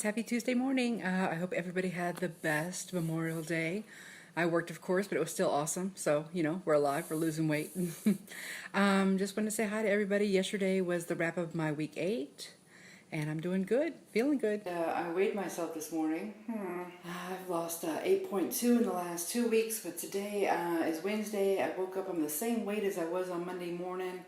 happy Tuesday morning. I hope everybody had the best Memorial Day. I worked, of course, but it was still awesome. So, we're alive, we're losing weight. Just wanted to say hi to everybody. Yesterday was the wrap of my week 8, and I'm doing good, feeling good. I weighed myself this morning. I've lost 8.2 in the last 2 weeks, but today is Wednesday. I woke up, I'm the same weight as I was on Monday morning.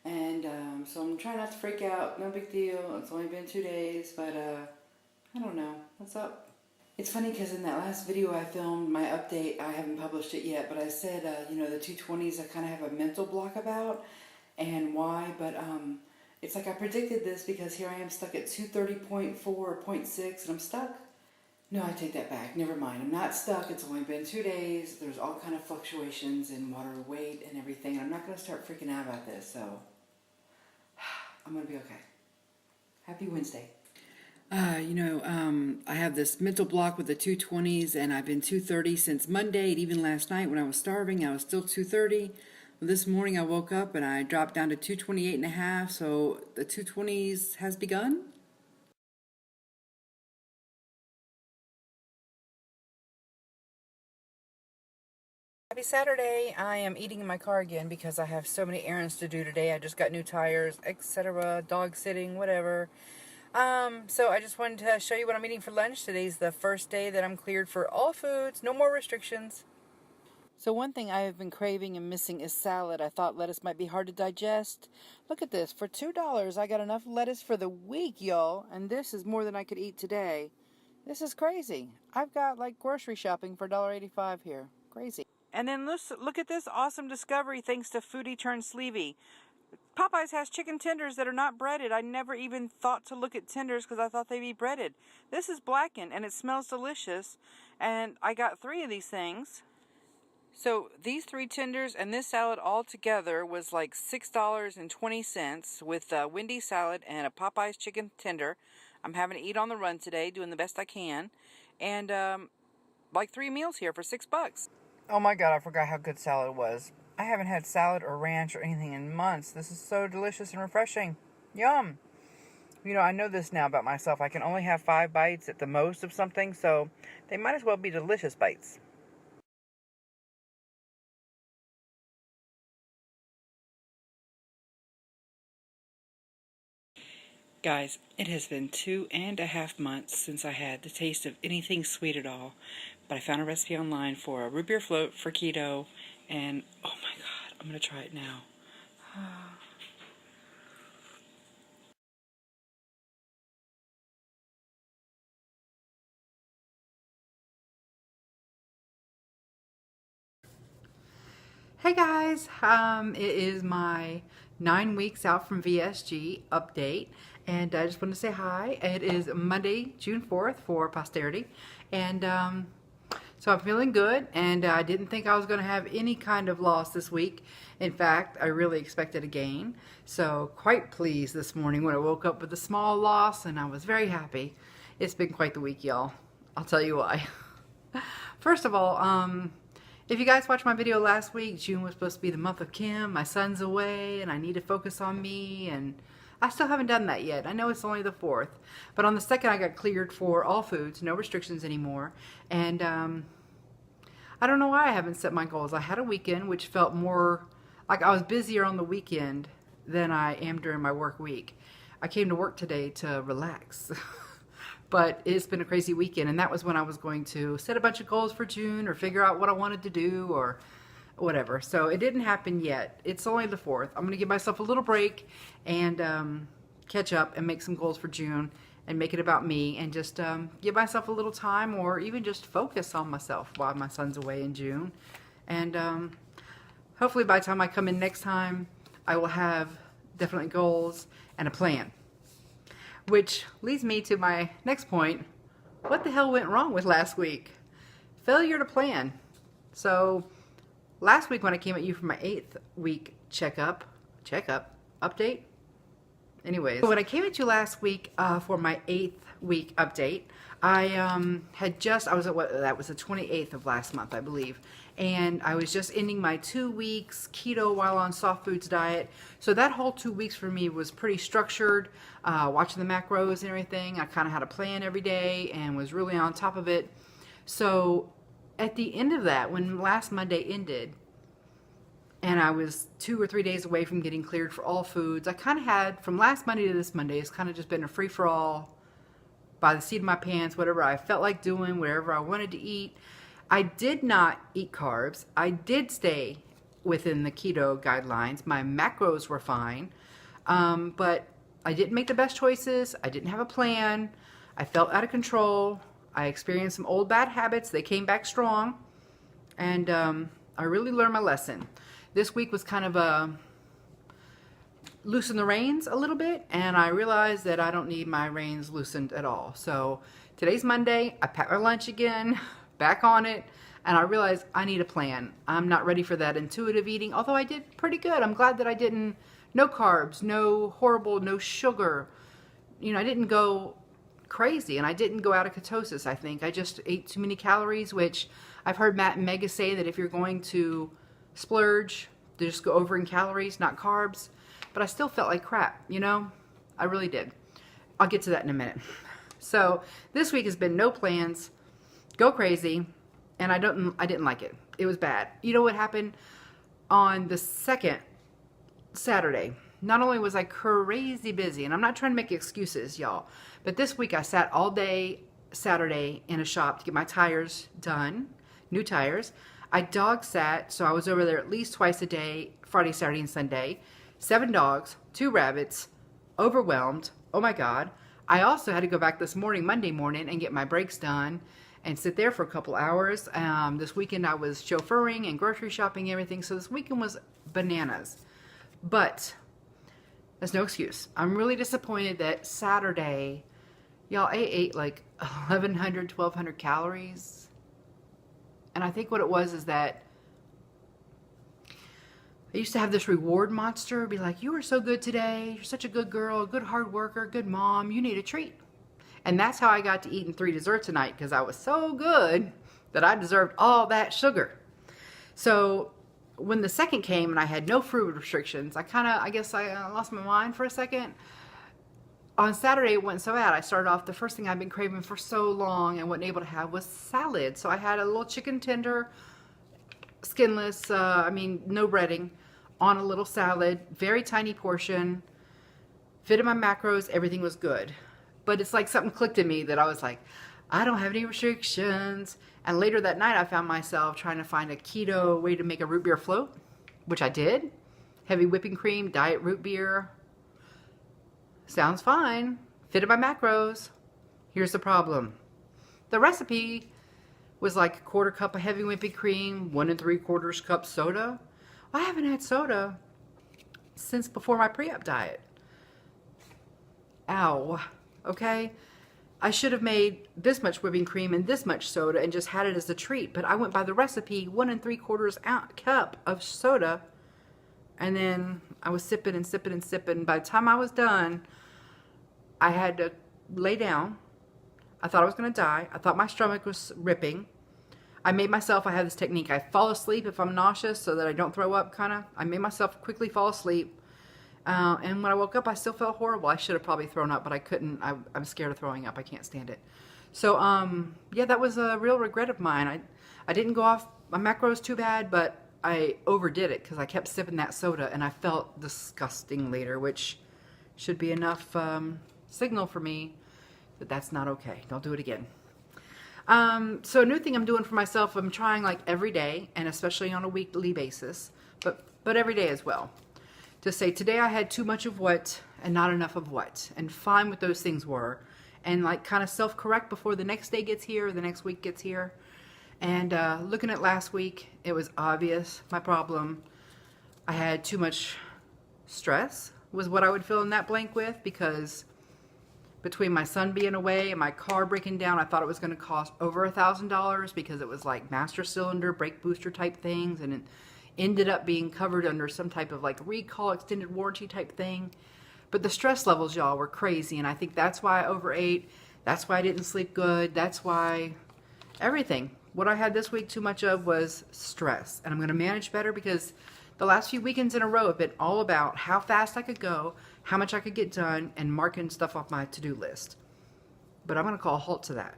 And so I'm trying not to freak out. No big deal. It's only been 2 days, but I don't know. What's up? It's funny because in that last video I filmed, my update, I haven't published it yet, but I said, the 220s I kind of have a mental block about and why, but it's like I predicted this because here I am stuck at 230.4 or 0.6 and I'm stuck. No, I take that back. Never mind. I'm not stuck. It's only been 2 days. There's all kind of fluctuations in water weight and everything. And I'm not going to start freaking out about this, so I'm going to be okay. Happy Wednesday. I have this mental block with the 220s, and I've been 230 since Monday, and even last night when I was starving, I was still 230. This morning I woke up and I dropped down to 228.5, so the 220s has begun. Happy Saturday. I am eating in my car again because I have so many errands to do today. I just got new tires, etc., dog sitting, whatever. So I just wanted to show you what I'm eating for lunch. Today's the first day that I'm cleared for all foods, no more restrictions. So one thing I have been craving and missing is salad. I thought lettuce might be hard to digest. Look at this. For $2, I got enough lettuce for the week, y'all. And this is more than I could eat today. This is crazy. I've got like grocery shopping for $1.85 here. Crazy. And then look at this awesome discovery thanks to Foodie Turned Sleevey. Popeyes has chicken tenders that are not breaded. I never even thought to look at tenders because I thought they'd be breaded. This is blackened and it smells delicious. And I got 3 of these things. So these 3 tenders and this salad all together was like $6.20 with a Wendy's salad and a Popeyes chicken tender. I'm having to eat on the run today, doing the best I can. And like 3 meals here for $6. Oh my God, I forgot how good salad was. I haven't had salad or ranch or anything in months. This is so delicious and refreshing. Yum. I know this now about myself. I can only have 5 bites at the most of something, so they might as well be delicious bites. Guys, it has been 2.5 months since I had the taste of anything sweet at all, but I found a recipe online for a root beer float for keto, and oh my God, I'm going to try it now. Hey guys, it is my 9 weeks out from VSG update, and I just want to say hi. It is Monday, June 4th for posterity, and so I'm feeling good, and I didn't think I was going to have any kind of loss this week. In fact, I really expected a gain, so quite pleased this morning when I woke up with a small loss, and I was very happy. It's been quite the week, y'all. I'll tell you why. First of all, if you guys watched my video last week, June was supposed to be the month of Kim. My son's away and I need to focus on me, and I still haven't done that yet. I know it's only the 4th, but on the 2nd I got cleared for all foods, no restrictions anymore, and I don't know why I haven't set my goals. I had a weekend which felt more like I was busier on the weekend than I am during my work week. I came to work today to relax. But it's been a crazy weekend, and that was when I was going to set a bunch of goals for June or figure out what I wanted to do or whatever. So it didn't happen yet. It's only the 4th. I'm going to give myself a little break and catch up and make some goals for June and make it about me and just give myself a little time or even just focus on myself while my son's away in June. And hopefully by the time I come in next time, I will have definitely goals and a plan. Which leads me to my next point. What the hell went wrong with last week? Failure to plan. So last week when I came at you for my 8th week update. Anyways, when I came at you last week for my 8th week update, I was at that was the 28th of last month, I believe. and I was just ending my 2 weeks keto while on soft foods diet. So that whole 2 weeks for me was pretty structured, watching the macros and everything. I kind of had a plan every day and was really on top of it. So at the end of that, when last Monday ended, and I was 2 or 3 days away from getting cleared for all foods, I kind of had, from last Monday to this Monday, it's kind of just been a free-for-all, by the seat of my pants, whatever I felt like doing, whatever I wanted to eat. I did not eat carbs. I did stay within the keto guidelines. My macros were fine, but I didn't make the best choices. I didn't have a plan. I felt out of control. I experienced some old bad habits. They came back strong, and I really learned my lesson. This week was kind of a loosen the reins a little bit, and I realized that I don't need my reins loosened at all. So today's Monday. I packed my lunch again, back on it, and I realized I need a plan. I'm not ready for that intuitive eating, although I did pretty good. I'm glad that I didn't, no carbs, no horrible, no sugar. You know, I didn't go crazy, and I didn't go out of ketosis, I think. I just ate too many calories, which I've heard Matt and Mega say that if you're going to splurge, to just go over in calories, not carbs. But I still felt like crap, you know? I really did. I'll get to that in a minute. So this week has been no plans, go crazy, and I didn't like it. It was bad. You know what happened on the second Saturday? Not only was I crazy busy, and I'm not trying to make excuses, y'all, but this week I sat all day Saturday in a shop to get my tires done, new tires. I dog sat, so I was over there at least twice a day, Friday, Saturday, and Sunday. 7 dogs, 2 rabbits, overwhelmed. Oh my God. I also had to go back this morning, Monday morning, and get my brakes done and sit there for a couple hours. This weekend I was chauffeuring and grocery shopping and everything. So this weekend was bananas. But that's no excuse. I'm really disappointed that Saturday, y'all, I ate like 1,100, 1,200 calories. And I think what it was is that I used to have this reward monster be like, you are so good today. You're such a good girl, a good hard worker, good mom. You need a treat. And that's how I got to eating 3 desserts tonight, because I was so good that I deserved all that sugar. So when the second came and I had no food restrictions, I guess I lost my mind for a second. On Saturday, it went so bad. I started off, the first thing I've been craving for so long and wasn't able to have was salad. So I had a little chicken tender, skinless, no breading, on a little salad, very tiny portion, fit in my macros, everything was good. But it's like something clicked in me that I was like, I don't have any restrictions. And later that night, I found myself trying to find a keto way to make a root beer float, which I did. Heavy whipping cream, diet root beer. Sounds fine. Fit in my macros. Here's the problem. The recipe was like 1/4 cup of heavy whipping cream, 1 3/4 cup soda. I haven't had soda since before my pre-op diet. Ow. Okay? I should have made this much whipping cream and this much soda and just had it as a treat. But I went by the recipe, 1 3/4 cup of soda. And then I was sipping and sipping and sipping. By the time I was done, I had to lay down. I thought I was going to die. I thought my stomach was ripping. I made myself, I have this technique. I fall asleep if I'm nauseous so that I don't throw up, kind of. I made myself quickly fall asleep. And when I woke up, I still felt horrible. I should have probably thrown up, but I couldn't. I'm scared of throwing up. I can't stand it. So, yeah, that was a real regret of mine. I didn't go off my macros too bad, but I overdid it because I kept sipping that soda, and I felt disgusting later, which should be enough signal for me that that's not okay. Don't do it again. So a new thing I'm doing for myself, I'm trying like every day, and especially on a weekly basis, but every day as well, to say today I had too much of what and not enough of what, and find what those things were, and like kind of self-correct before the next day gets here or the next week gets here. And looking at last week, it was obvious my problem. I had too much stress was what I would fill in that blank with, because between my son being away and my car breaking down, I thought it was going to cost over $1,000 because it was like master cylinder, brake booster type things, and it ended up being covered under some type of like recall, extended warranty type thing. But the stress levels, y'all, were crazy, and I think that's why I overate. That's why I didn't sleep good. That's why everything. what I had this week too much of was stress. And I'm going to manage better because the last few weekends in a row have been all about how fast I could go, how much I could get done, and marking stuff off my to-do list. But I'm going to call a halt to that.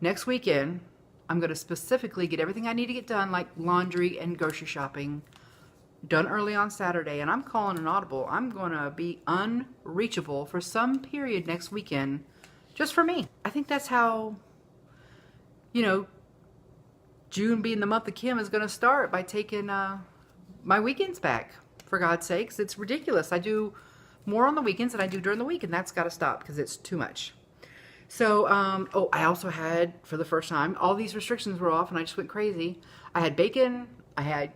Next weekend, I'm going to specifically get everything I need to get done, like laundry and grocery shopping, done early on Saturday. And I'm calling an audible. I'm going to be unreachable for some period next weekend just for me. I think that's how, you know, June being the month of Kim is going to start, by taking my weekends back. For God's sakes, it's ridiculous. I do more on the weekends than I do during the week, and that's got to stop because it's too much. So, oh, I also had, for the first time, all these restrictions were off, and I just went crazy. I had bacon. I had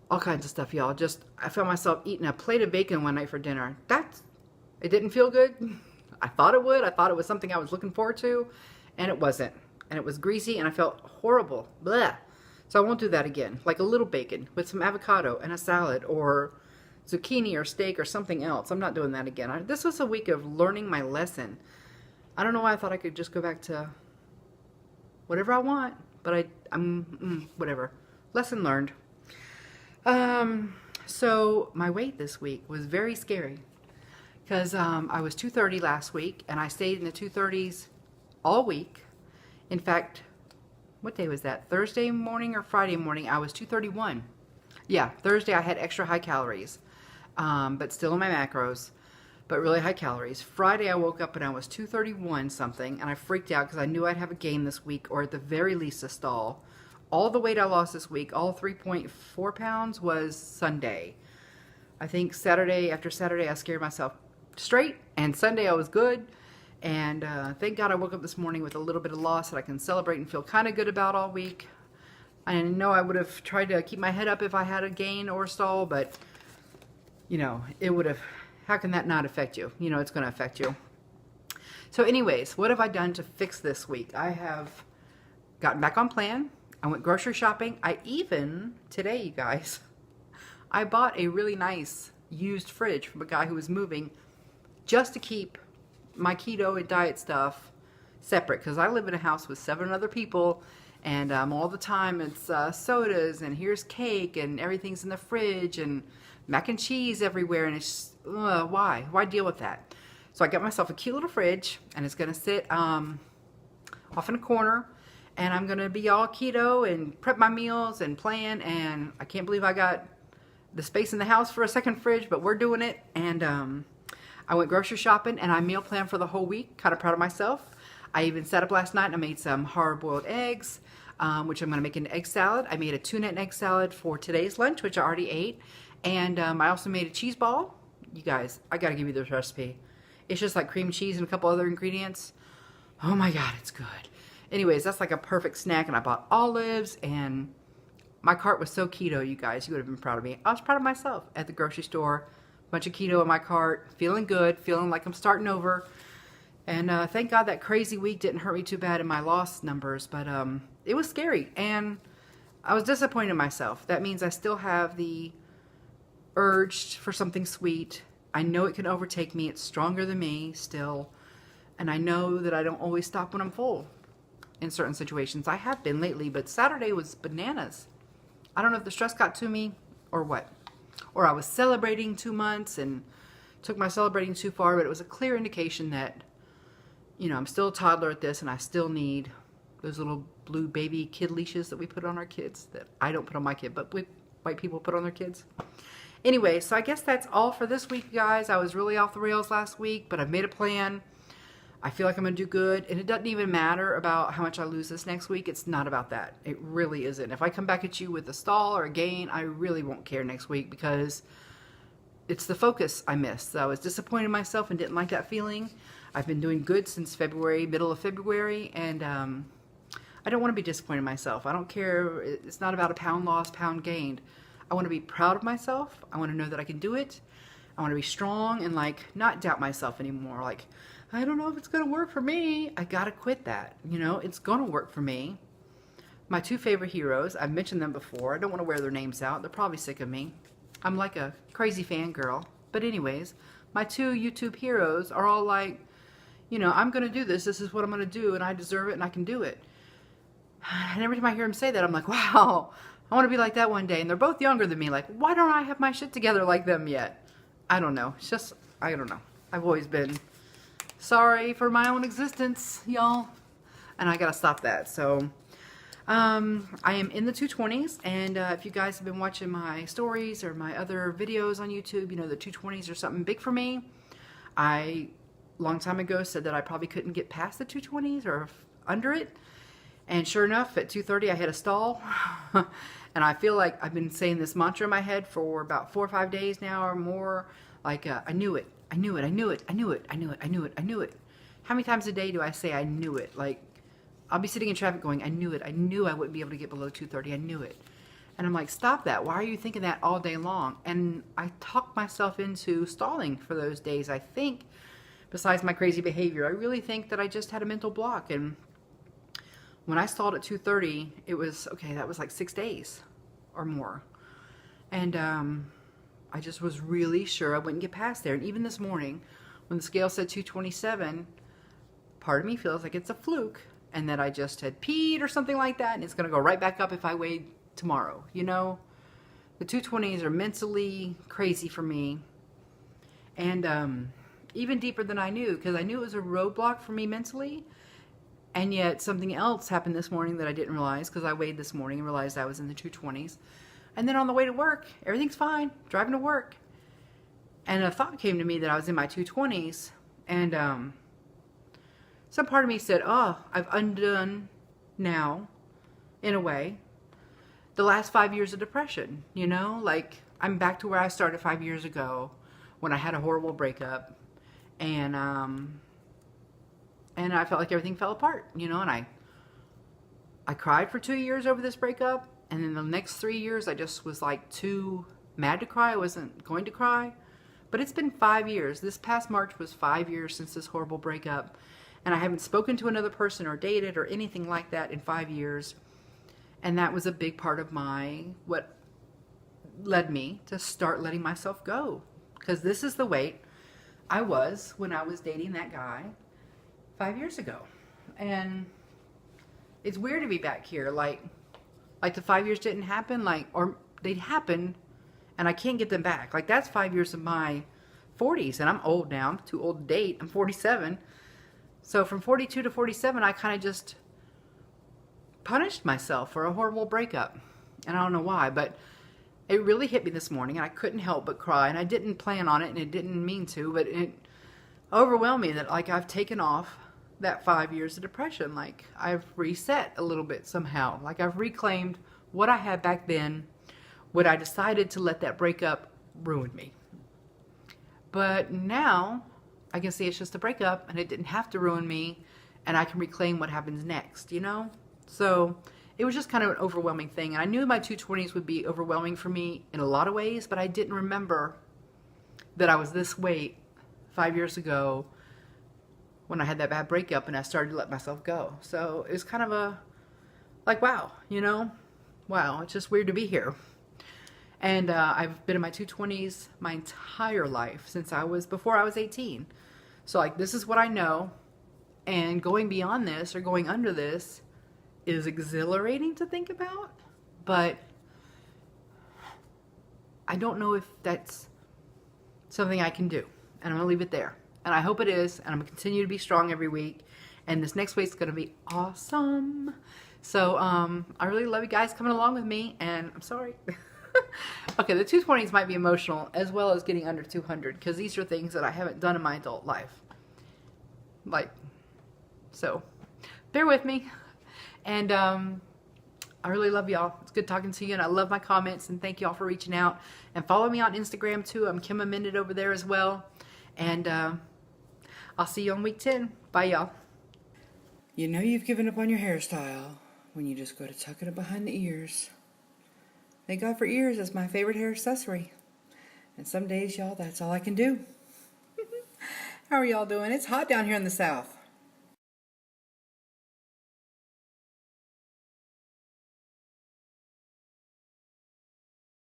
all kinds of stuff, y'all. I found myself eating a plate of bacon one night for dinner. It didn't feel good. I thought it would. I thought it was something I was looking forward to, and it wasn't. And it was greasy, and I felt horrible. Blech. So I won't do that again. Like a little bacon with some avocado and a salad, or zucchini or steak or something else. I'm not doing that again. This was a week of learning my lesson. I don't know why I thought I could just go back to whatever I want, but I'm whatever. Lesson learned. So my weight this week was very scary because I was 230 last week, and I stayed in the 230s all week. In fact, what day was that? Thursday morning or Friday morning, I was 231. Yeah, Thursday I had extra high calories, but still in my macros, but really high calories. Friday I woke up and I was 231 something, and I freaked out because I knew I'd have a gain this week, or at the very least a stall. All the weight I lost this week, all 3.4 pounds, was Sunday. I think after Saturday I scared myself straight, and Sunday I was good. And thank God I woke up this morning with a little bit of loss that I can celebrate and feel kind of good about all week. I know I would have tried to keep my head up if I had a gain or a stall, but, you know, it would have. How can that not affect you? You know, it's going to affect you. So anyways, what have I done to fix this week? I have gotten back on plan. I went grocery shopping. Today, you guys, I bought a really nice used fridge from a guy who was moving, just to keep my keto and diet stuff separate, because I live in a house with 7 other people, and all the time it's sodas, and here's cake, and everything's in the fridge, and mac and cheese everywhere, and it's just, why deal with that? So I got myself a cute little fridge, and it's going to sit off in a corner, and I'm going to be all keto and prep my meals and plan, and I can't believe I got the space in the house for a second fridge, but we're doing it. And I went grocery shopping, and I meal planned for the whole week. Kind of proud of myself. I even sat up last night and I made some hard-boiled eggs, which I'm going to make an egg salad. I made a tuna and egg salad for today's lunch, which I already ate. And I also made a cheese ball. You guys, I got to give you this recipe. It's just like cream cheese and a couple other ingredients. Oh my God, it's good. Anyways, that's like a perfect snack. And I bought olives, and my cart was so keto, you guys. You would have been proud of me. I was proud of myself at the grocery store. Bunch of keto in my cart, feeling good, feeling like I'm starting over. And thank God that crazy week didn't hurt me too bad in my loss numbers, but it was scary, and I was disappointed in myself. That means I still have the urge for something sweet. I know it can overtake me. It's stronger than me still, and I know that I don't always stop when I'm full in certain situations. I have been lately, but Saturday was bananas. I don't know if the stress got to me or what. Or I was celebrating 2 months and took my celebrating too far, but it was a clear indication that, you know, I'm still a toddler at this, and I still need those little blue baby kid leashes that we put on our kids, that I don't put on my kid, but white people put on their kids. Anyway, so I guess that's all for this week, guys. I was really off the rails last week, but I've made a plan. I feel like I'm going to do good, and it doesn't even matter about how much I lose this next week. It's not about that. It really isn't. If I come back at you with a stall or a gain, I really won't care next week, because it's the focus I missed. So I was disappointed in myself and didn't like that feeling. I've been doing good since February, middle of February, and I don't want to be disappointed in myself. I don't care. It's not about a pound lost, pound gained. I want to be proud of myself. I want to know that I can do it. I want to be strong and not doubt myself anymore. I don't know if it's going to work for me. I got to quit that. You know, it's going to work for me. My 2 favorite heroes, I've mentioned them before. I don't want to wear their names out. They're probably sick of me. I'm like a crazy fangirl. But anyways, my 2 YouTube heroes are all you know, I'm going to do this. This is what I'm going to do, and I deserve it, and I can do it. And every time I hear him say that, I'm like, wow, I want to be like that one day. And they're both younger than me. Like, why don't I have my shit together like them yet? I don't know. It's just, I don't know. I've always been sorry for my own existence, y'all. And I got to stop that. So, I am in the 220s. And if you guys have been watching my stories or my other videos on YouTube, you know, the 220s are something big for me. I, long time ago, said that I probably couldn't get past the 220s or under it. And sure enough, at 2:30, I hit a stall. And I feel like I've been saying this mantra in my head for about 4 or 5 days now or more. Like, I knew it. I knew it. I knew it. I knew it. I knew it. I knew it. I knew it. How many times a day do I say I knew it? Like, I'll be sitting in traffic going, I knew it. I knew I wouldn't be able to get below 2:30. I knew it. And I'm like, stop that. Why are you thinking that all day long? And I talked myself into stalling for those days, I think, besides my crazy behavior. I really think that I just had a mental block. And when I stalled at 2:30, it was, okay, that was like 6 days or more. And I just was really sure I wouldn't get past there. And even this morning, when the scale said 227, part of me feels like it's a fluke and that I just had peed or something like that, and it's going to go right back up if I weighed tomorrow. You know, the 220s are mentally crazy for me. And even deeper than I knew, because I knew it was a roadblock for me mentally. And yet something else happened this morning that I didn't realize, because I weighed this morning and realized I was in the 220s. And then on the way to work, everything's fine, driving to work. And a thought came to me that I was in my 220s. And some part of me said, oh, I've undone now, in a way, the last 5 years of depression. You know, like I'm back to where I started 5 years ago when I had a horrible breakup. And I felt like everything fell apart, you know, and I cried for 2 years over this breakup, and then the next 3 years I just was like too mad to cry. I wasn't going to cry, but it's been 5 years. This past March was 5 years since this horrible breakup, and I haven't spoken to another person or dated or anything like that in 5 years, and that was a big part of what led me to start letting myself go, because this is the weight I was when I was dating that guy 5 years ago. And it's weird to be back here, like the 5 years didn't happen, like, or they'd happen and I can't get them back. Like, that's 5 years of my 40s, and I'm old now. I'm too old to date. I'm 47. So from 42 to 47, I kind of just punished myself for a horrible breakup. And I don't know why, but it really hit me this morning, and I couldn't help but cry. And I didn't plan on it, and it didn't mean to, but it overwhelmed me that, like, I've taken off that 5 years of depression. Like, I've reset a little bit somehow. Like, I've reclaimed what I had back then when I decided to let that breakup ruin me. But now I can see it's just a breakup, and it didn't have to ruin me, and I can reclaim what happens next, you know? So it was just kind of an overwhelming thing. And I knew my 220s would be overwhelming for me in a lot of ways, but I didn't remember that I was this weight 5 years ago when I had that bad breakup and I started to let myself go. So it was kind of a, like, wow, you know? Wow, it's just weird to be here. And I've been in my 220s my entire life since before I was 18. So, like, this is what I know. And going beyond this or going under this is exhilarating to think about. But I don't know if that's something I can do. And I'm going to leave it there. And I hope it is. And I'm going to continue to be strong every week. And this next week's going to be awesome. So I really love you guys coming along with me. And I'm sorry. Okay, the 220s might be emotional as well as getting under 200. Because these are things that I haven't done in my adult life. Like, so bear with me. And I really love y'all. It's good talking to you. And I love my comments. And thank y'all for reaching out. And follow me on Instagram too. I'm Kim Amended over there as well. And I'll see you on week 10. Bye, y'all. You know you've given up on your hairstyle when you just go to tucking it behind the ears. Thank God for ears. That's my favorite hair accessory. And some days, y'all, that's all I can do. How are y'all doing? It's hot down here in the South.